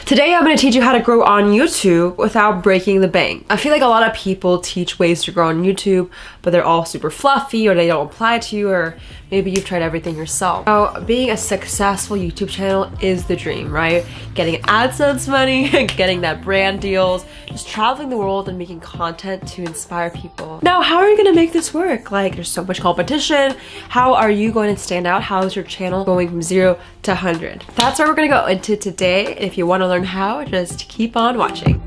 Today I'm going to teach you how to grow on YouTube without breaking the bank. I feel like a lot of people teach ways to grow on YouTube, but they're all super fluffy or they don't apply to you, or maybe you've tried everything yourself. Now, being a successful YouTube channel is the dream, right? Getting AdSense money, getting that brand deals, just traveling the world and making content to inspire people. Now, how are you going to make this work? Like, there's so much competition. How are you going to stand out? How is your channel going from 0 to 100? That's what we're going to go into today. And if you want to learn how, just keep on watching.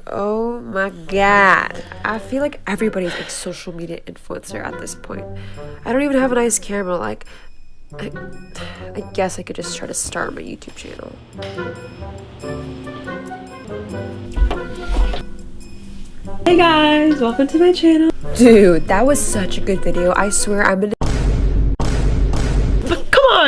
Oh my god, I feel like everybody's a social media influencer at this point. I don't even have a nice camera. Like, I guess I could just try to start my YouTube channel. Hey guys, welcome to my channel. Dude, that was such a good video. I swear I'm gonna...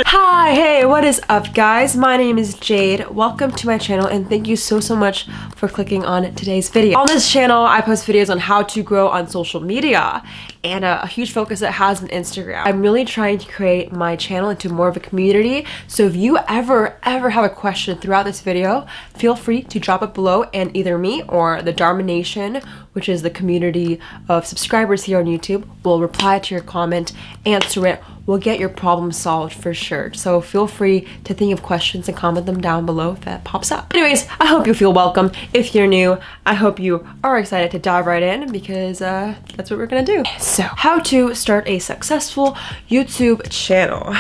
Hi, hey, what is up guys? My name is Jade. Welcome to my channel and thank you so much for clicking on today's video. On this channel, I post videos on how to grow on social media and a huge focus that has on Instagram. I'm really trying to create my channel into more of a community. So if you ever have a question throughout this video, feel free to drop it below and either me or the Dharma Nation, which is the community of subscribers here on YouTube, will reply to your comment, answer it. We'll get your problem solved for sure. So feel free to think of questions and comment them down below if that pops up. Anyways, I hope you feel welcome. If you're new, I hope you are excited to dive right in because that's what we're gonna do. So, how to start a successful YouTube channel.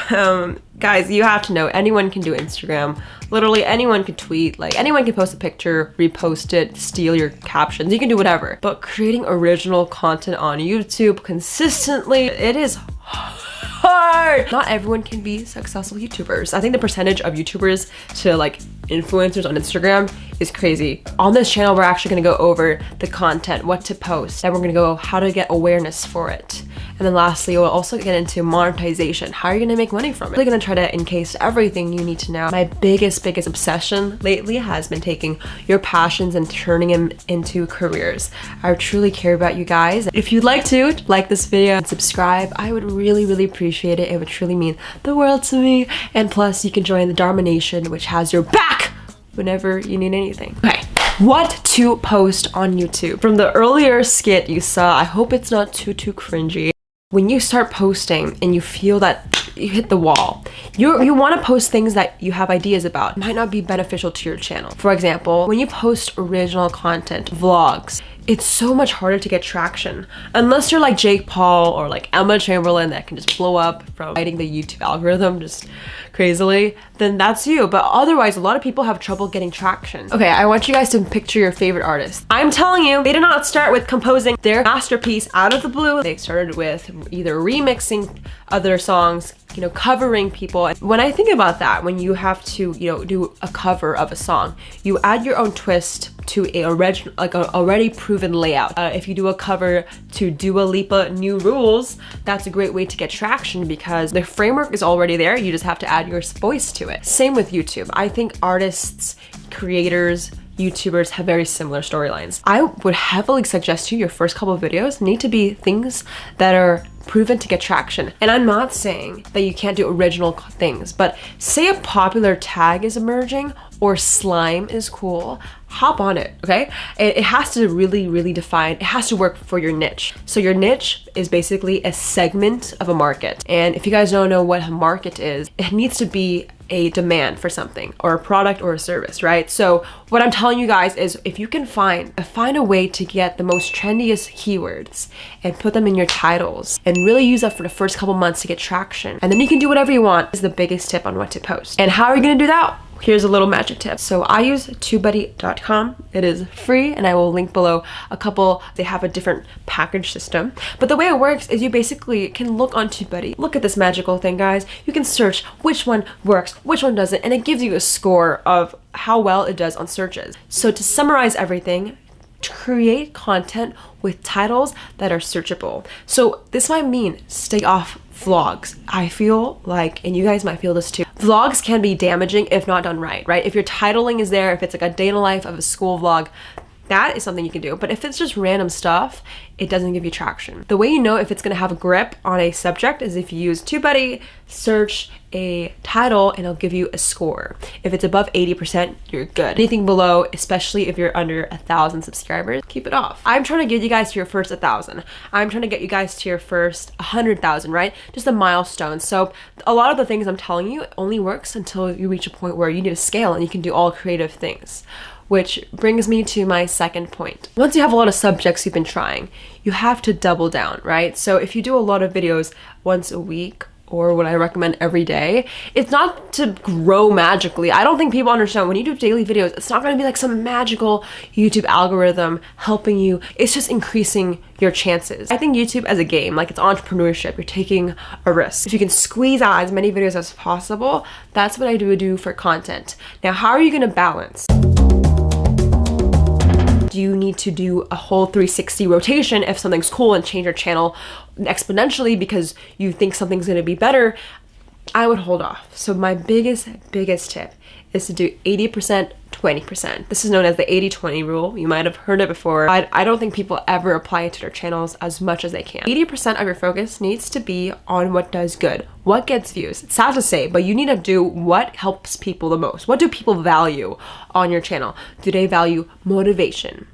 Guys, you have to know, anyone can do Instagram. Literally anyone can tweet, like anyone can post a picture, repost it, steal your captions, you can do whatever. But creating original content on YouTube consistently, it is hard. Not everyone can be successful YouTubers. I think the percentage of YouTubers to like influencers on Instagram is crazy. On this channel, we're actually gonna go over the content, what to post, and we're gonna go how to get awareness for it. And then lastly, we'll also get into monetization. How are you gonna make money from it? We're gonna try to encase everything you need to know. My biggest obsession lately has been taking your passions and turning them into careers. I truly care about you guys. If you'd like to like this video and subscribe, I would really appreciate it. It would truly mean the world to me. And plus, you can join the Dharma Nation, which has your back whenever you need anything. Okay. What to post on YouTube. From the earlier skit you saw, I hope it's not too cringy. When you start posting and you feel that you hit the wall, you want to post things that you have ideas about. It might not be beneficial to your channel. For example, when you post original content, vlogs, it's so much harder to get traction. Unless you're like Jake Paul or like Emma Chamberlain that can just blow up from fighting the YouTube algorithm just crazily, then that's you. But otherwise, a lot of people have trouble getting traction. Okay, I want you guys to picture your favorite artist. I'm telling you, they did not start with composing their masterpiece out of the blue. They started with either remixing other songs, you know, covering people. And when I think about that, when you have to, you know, do a cover of a song, you add your own twist to a original, like an already proven layout. If you do a cover to Dua Lipa New Rules, that's a great way to get traction because the framework is already there. You just have to add your voice to it. Same with YouTube. I think artists, creators, YouTubers have very similar storylines. I would heavily suggest you, your first couple of videos need to be things that are proven to get traction. And I'm not saying that you can't do original things, but say a popular tag is emerging or slime is cool, hop on it, okay? It has to really define, it has to work for your niche. So your niche is basically a segment of a market. And if you guys don't know what a market is, it needs to be a demand for something or a product or a service, right? So what I'm telling you guys is if you can find a way to get the most trendiest keywords and put them in your titles and really use that for the first couple months to get traction, and then you can do whatever you want, is the biggest tip on what to post. And how are you gonna do that? Here's a little magic tip. So I use TubeBuddy.com. It is free and I will link below a couple. They have a different package system. But the way it works is you basically can look on TubeBuddy. Look at this magical thing, guys. You can search which one works, which one doesn't, and it gives you a score of how well it does on searches. So to summarize everything, to create content with titles that are searchable. So this might mean stay off vlogs. I feel like, and you guys might feel this too, vlogs can be damaging if not done right? If your titling is there, if it's like a day in the life of a school vlog, that is something you can do. But if it's just random stuff, it doesn't give you traction. The way you know if it's gonna have a grip on a subject is if you use TubeBuddy, search a title, and it'll give you a score. If it's above 80%, you're good. Anything below, especially if you're under 1,000 subscribers, keep it off. I'm trying to get you guys to your first 1,000. I'm trying to get you guys to your first 100,000, right? Just a milestone. So a lot of the things I'm telling you only works until you reach a point where you need to scale and you can do all creative things. Which brings me to my second point. Once you have a lot of subjects you've been trying, you have to double down, right? So if you do a lot of videos once a week, or what I recommend every day, it's not to grow magically. I don't think people understand when you do daily videos, it's not gonna be like some magical YouTube algorithm helping you. It's just increasing your chances. I think YouTube as a game, like it's entrepreneurship, you're taking a risk. If you can squeeze out as many videos as possible, that's what I do for content. Now, how are you gonna balance? Do you need to do a whole 360 rotation if something's cool and change your channel exponentially because you think something's gonna be better? I would hold off. So my biggest tip is to do 80%, 20%. This is known as the 80-20 rule. You might have heard it before. I don't think people ever apply it to their channels as much as they can. 80% of your focus needs to be on what does good, what gets views. It's sad to say, but you need to do what helps people the most. What do people value on your channel? Do they value motivation,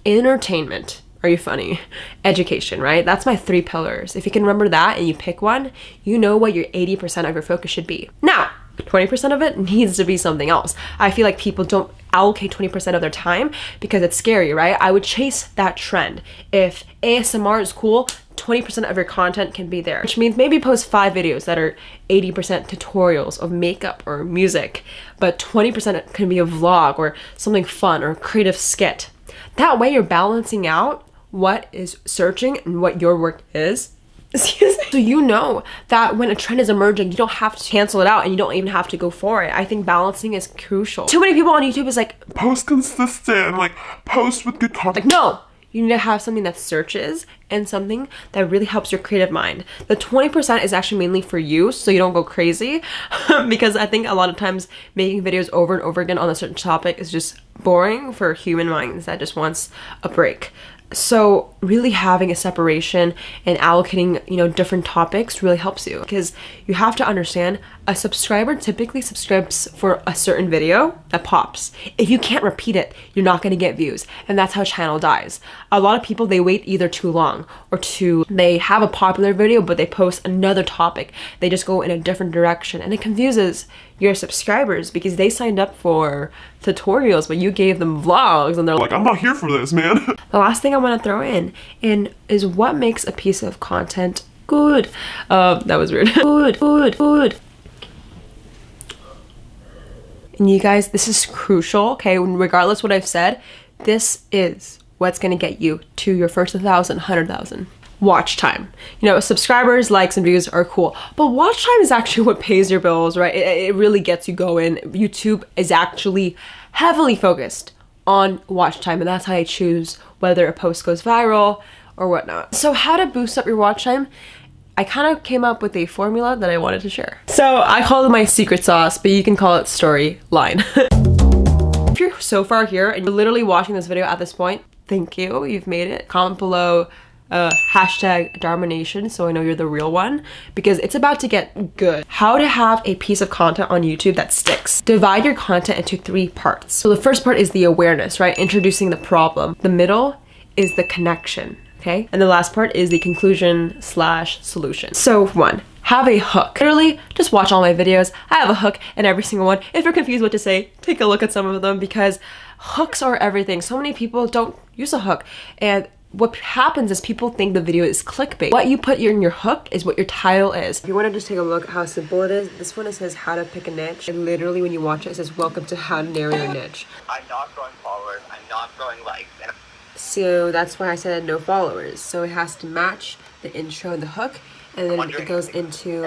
entertainment? Are you funny? Education, right? That's my 3 pillars. If you can remember that and you pick one, you know what your 80% of your focus should be. Now, 20% of it needs to be something else. I feel like people don't allocate 20% of their time because it's scary, right? I would chase that trend. If ASMR is cool, 20% of your content can be there, which means maybe post 5 videos that are 80% tutorials of makeup or music, but 20% can be a vlog or something fun or a creative skit. That way you're balancing out what is searching and what your work is. Excuse me. So you know that when a trend is emerging, you don't have to cancel it out and you don't even have to go for it. I think balancing is crucial. Too many people on YouTube is like, post consistent, like post with good content. Like, no, you need to have something that searches and something that really helps your creative mind. The 20% is actually mainly for you so you don't go crazy because I think a lot of times making videos over and over again on a certain topic is just boring for human minds that just wants a break. So really having a separation and allocating, you know, different topics really helps you because you have to understand a subscriber typically subscribes for a certain video that pops. If you can't repeat it, you're not going to get views, and that's how a channel dies. A lot of people, they wait either too long or they have a popular video but they post another topic. They just go in a different direction and it confuses your subscribers because they signed up for tutorials but you gave them vlogs and they're like, I'm not here for this, man. The last thing I want to throw in is what makes a piece of content good. That was weird. Good. And you guys, this is crucial, okay? Regardless what I've said, this is what's gonna get you to your first 1,000, 100,000. Watch time. You know, subscribers, likes, and views are cool, but watch time is actually what pays your bills, right? It really gets you going. YouTube is actually heavily focused on watch time, and that's how I choose whether a post goes viral or whatnot. So how to boost up your watch time? I kind of came up with a formula that I wanted to share. So I call it my secret sauce, but you can call it storyline. If you're so far here and you're literally watching this video at this point, thank you, you've made it. Comment below hashtag Darmination so I know you're the real one because it's about to get good. How to have a piece of content on YouTube that sticks. Divide your content into 3 parts. So the first part is the awareness, right? Introducing the problem. The middle is the connection. Okay, and the last part is the conclusion/solution. So 1, have a hook. Literally, just watch all my videos. I have a hook in every single one. If you're confused what to say, take a look at some of them because hooks are everything. So many people don't use a hook, and what happens is people think the video is clickbait. What you put in your hook is what your title is. If you want to just take a look at how simple it is, this one, it says how to pick a niche, and literally when you watch it, it says welcome to how to narrow your niche. I'm not growing followers, I'm not growing likes. So that's why I said no followers. So it has to match the intro and the hook, and then it goes into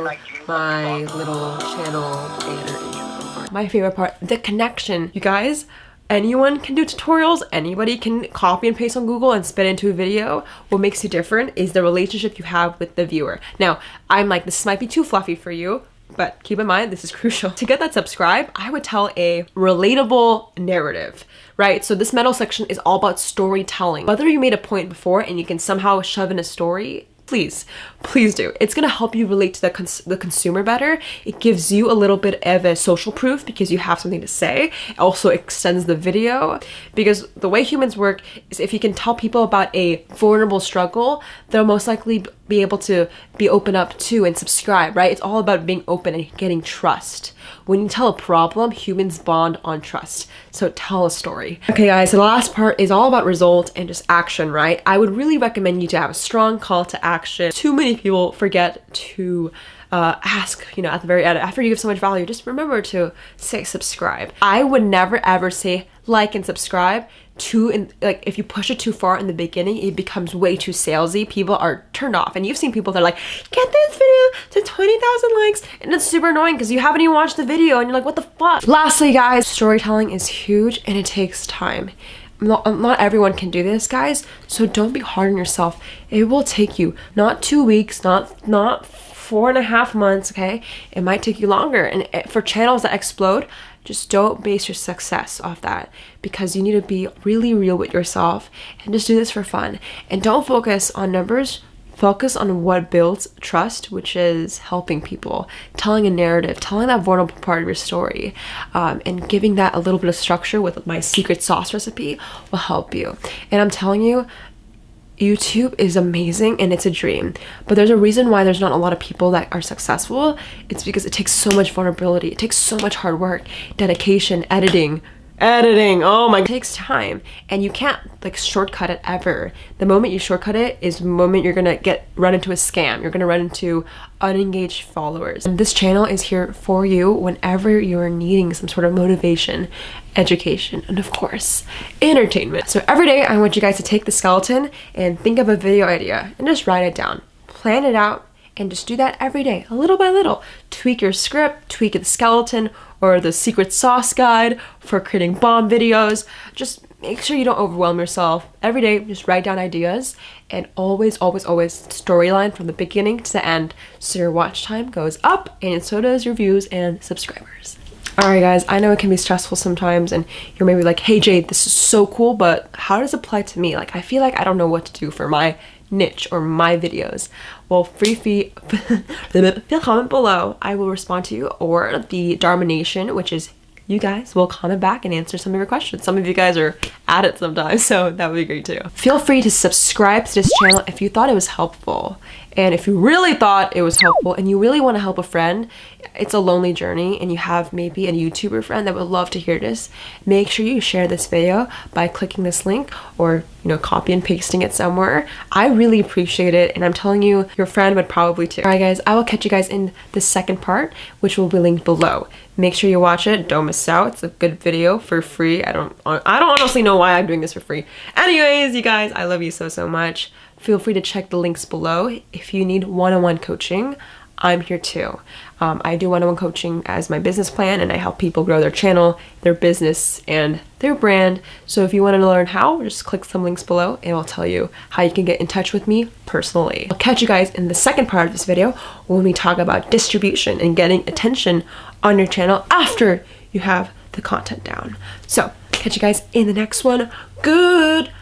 my little channel banner intro. My favorite part, the connection. You guys, anyone can do tutorials, anybody can copy and paste on Google and spit into a video. What makes you different is the relationship you have with the viewer. Now, I'm like, this might be too fluffy for you. But keep in mind, this is crucial. To get that subscribe, I would tell a relatable narrative, right? So this middle section is all about storytelling. Whether you made a point before and you can somehow shove in a story, please do. It's gonna help you relate to the consumer better. It gives you a little bit of a social proof because you have something to say. It also extends the video, because the way humans work is if you can tell people about a vulnerable struggle, they'll most likely be able to be open up to and subscribe, right? It's all about being open and getting trust. When you tell a problem, humans bond on trust. So tell a story. Okay guys, so the last part is all about results and just action, right? I would really recommend you to have a strong call to action. Too many people forget to ask, you know, at the very end, after you give so much value, just remember to say subscribe. I would never ever say like and subscribe like if you push it too far in the beginning, it becomes way too salesy. People are turned off, and you've seen people that are like, get this video to 20,000 likes, and it's super annoying because you haven't even watched the video and you're like, what the fuck? Lastly guys, storytelling is huge and it takes time. Not everyone can do this, guys, so don't be hard on yourself. It will take you not 2 weeks, not 4.5 months, okay? It might take you longer. And for channels that explode, just don't base your success off that, because you need to be really real with yourself and just do this for fun. And don't focus on numbers, focus on what builds trust, which is helping people, telling a narrative, telling that vulnerable part of your story, and giving that a little bit of structure with my secret sauce recipe will help you. And I'm telling you, YouTube is amazing and it's a dream, but there's a reason why there's not a lot of people that are successful. It's because it takes so much vulnerability, it takes so much hard work, dedication, editing, oh my, it takes time, and you can't like shortcut it ever. The moment you shortcut it is the moment you're gonna run into a scam. You're gonna run into unengaged followers. And this channel is here for you whenever you're needing some sort of motivation, education, and of course entertainment. So every day I want you guys to take the skeleton and think of a video idea and just write it down, plan it out, and just do that every day, a little by little. Tweak your script, tweak the skeleton or the secret sauce guide for creating bomb videos. Just make sure you don't overwhelm yourself. Every day, just write down ideas, and always storyline from the beginning to the end, so your watch time goes up and so does your views and subscribers. Alright guys, I know it can be stressful sometimes and you're maybe like, hey Jade, this is so cool, but how does it apply to me? Like, I feel like I don't know what to do for my niche or my videos. Well, feel comment below. I will respond to you, or the Dharma Nation, which is you guys, will comment back and answer some of your questions. Some of you guys are at it sometimes, so that would be great too. Feel free to subscribe to this channel if you thought it was helpful. And if you really thought it was helpful and you really want to help a friend, it's a lonely journey, and you have maybe a YouTuber friend that would love to hear this, make sure you share this video by clicking this link or, you know, copy and pasting it somewhere. I really appreciate it, and I'm telling you, your friend would probably too. Alright guys, I will catch you guys in the second part, which will be linked below. Make sure you watch it, don't miss out. It's a good video for free. I don't honestly know why I'm doing this for free. Anyways, you guys, I love you so much. Feel free to check the links below. If you need one-on-one coaching, I'm here too. I do one-on-one coaching as my business plan, and I help people grow their channel, their business, and their brand. So if you want to learn how, just click some links below and I'll tell you how you can get in touch with me personally. I'll catch you guys in the second part of this video when we talk about distribution and getting attention on your channel after you have the content down. So catch you guys in the next one. Goodbye.